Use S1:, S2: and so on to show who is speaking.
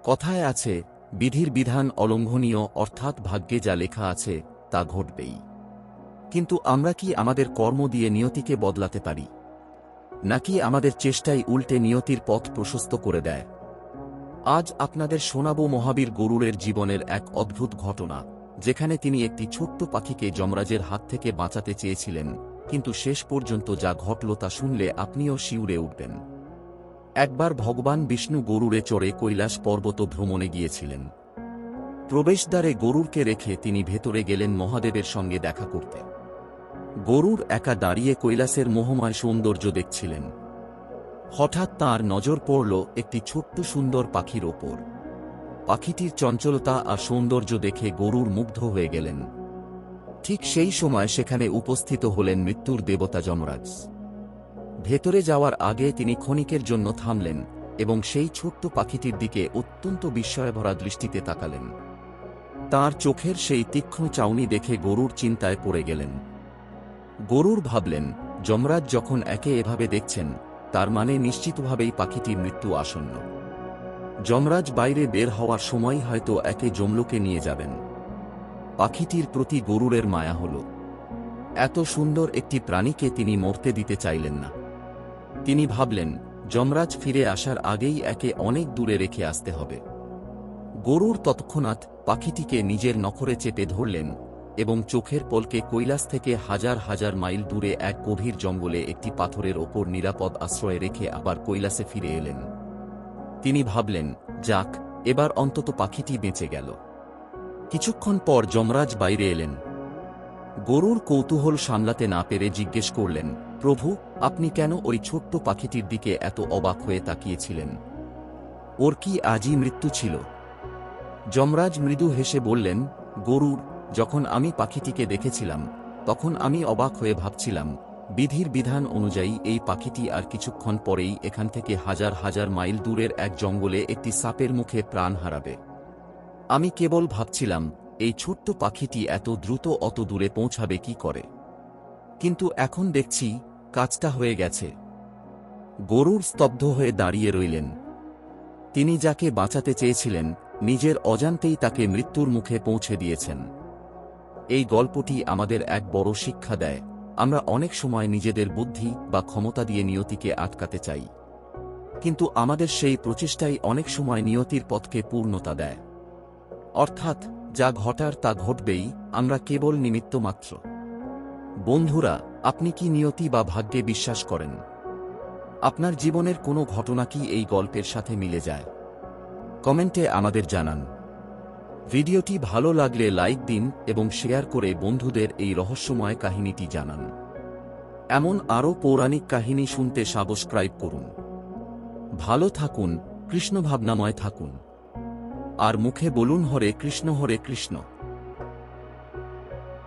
S1: কথায় আছে, বিধির বিধান অলঙ্ঘনীয়, অর্থাৎ ভাগ্যে যা লেখা আছে তা ঘটবেই। কিন্তু আমরা কি আমাদের কর্ম দিয়ে নিয়তিকে বদলাতে পারি, নাকি আমাদের চেষ্টাই উল্টে নিয়তির পথ প্রশস্ত করে দেয়? আজ আপনাদের শোনাব মহাবীর গরুড়ের জীবনের এক অদ্ভুত ঘটনা, যেখানে তিনি একটি ছোট্ট পাখিকে যমরাজের হাত থেকে বাঁচাতে চেয়েছিলেন, কিন্তু শেষ পর্যন্ত যা ঘটল তা শুনলে আপনিও শিউরে উঠবেন। একবার ভগবান বিষ্ণু গরুড়ে চড়ে কৈলাস পর্বত ভ্রমণে গিয়েছিলেন। প্রবেশদ্বারে গরুড়কে রেখে তিনি ভেতরে গেলেন মহাদেবের সঙ্গে দেখা করতে। গরুড় একা দাঁড়িয়ে কৈলাসের মোহময় সৌন্দর্য দেখছিলেন। হঠাৎ তাঁর নজর পড়ল একটি ছোট্ট সুন্দর পাখির ওপর। পাখিটির চঞ্চলতা আর সৌন্দর্য দেখে গরুড় মুগ্ধ হয়ে গেলেন। ঠিক সেই সময় সেখানে উপস্থিত হলেন মৃত্যুর দেবতা যমরাজ। ভেতরে যাওয়ার আগে তিনি ক্ষণিকের জন্য থামলেন এবং সেই ছোট্ট পাখিটির দিকে অত্যন্ত বিস্ময়ভরা দৃষ্টিতে তাকালেন। তাঁর চোখের সেই তীক্ষ্ণ চাউনি দেখে গরুড় চিন্তায় পড়ে গেলেন। গরুড় ভাবলেন, যমরাজ যখন একে এভাবে দেখছেন, তার মানে নিশ্চিতভাবেই পাখিটির মৃত্যু আসন্ন। যমরাজ বাইরে বের হওয়ার সময় হয়তো একে যমলোকে নিয়ে যাবেন। পাখিটির প্রতি গরুড়ের মায়া হল। এত সুন্দর একটি প্রাণীকে তিনি মরতে দিতে চাইলেন না। তিনি ভাবলেন, যমরাজ ফিরে আসার আগেই একে অনেক দূরে রেখে আসতে হবে। গরুড় তৎক্ষণাৎ পাখিটিকে নিজের নখরে চেপে ধরলেন এবং চোখের পলকে কৈলাস থেকে হাজার হাজার মাইল দূরে এক গভীর জঙ্গলে একটি পাথরের ওপর নিরাপদ আশ্রয়ে রেখে আবার কৈলাসে ফিরে এলেন। তিনি ভাবলেন, যাক, এবার অন্তত পাখিটি বেঁচে গেল। কিছুক্ষণ পর যমরাজ বাইরে এলেন। গরুড় কৌতূহল সামলাতে না পেরে জিজ্ঞেস করলেন, প্রভু, আপনি কেন ওই ছোট্ট পাখিটির দিকে এত অবাক হয়ে তাকিয়েছিলেন? ওর কি আজই মৃত্যু ছিল? যমরাজ মৃদু হেসে বললেন, গরুড়, যখন আমি পাখিটিকে দেখেছিলাম তখন আমি অবাক হয়ে ভাবছিলাম, বিধির বিধান অনুযায়ী এই পাখিটি আর কিছুক্ষণ পরেই এখান থেকে হাজার হাজার মাইল দূরের এক জঙ্গলে একটি সাপের মুখে প্রাণ হারাবে। আমি কেবল ভাবছিলাম, এই ছোট্ট পাখিটি এত দ্রুত অত দূরে পৌঁছাবে কি করে। কিন্তু এখন দেখছি কাজটা হয়ে গেছে। গরুড় স্তব্ধ হয়ে দাঁড়িয়ে রইলেন। তিনি যাকে বাঁচাতে চেয়েছিলেন, নিজের অজান্তেই তাকে মৃত্যুর মুখে পৌঁছে দিয়েছেন। এই গল্পটি আমাদের এক বড় শিক্ষা দেয়। আমরা অনেক সময় নিজেদের বুদ্ধি বা ক্ষমতা দিয়ে নিয়তিকে আটকাতে চাই, কিন্তু আমাদের সেই প্রচেষ্টাই অনেক সময় নিয়তির পথকে পূর্ণতা দেয়। অর্থাৎ যা ঘটার তা ঘটবেই, আমরা কেবল নিমিত্ত মাত্র। বন্ধুরা, আপনি কি নিয়তি বা ভাগ্যে বিশ্বাস করেন? আপনার জীবনের কোনো ঘটনা কি এই গল্পের সাথে মিলে যায়? কমেন্টে আমাদের জানান। ভিডিওটি ভালো লাগলে লাইক দিন এবং শেয়ার করে বন্ধুদের এই রহস্যময় কাহিনীটি জানান। এমন আরও পৌরাণিক কাহিনী শুনতে সাবস্ক্রাইব করুন। ভালো থাকুন, কৃষ্ণ ভাবনাময় থাকুন, আর মুখে বলুন হরে কৃষ্ণ হরে কৃষ্ণ।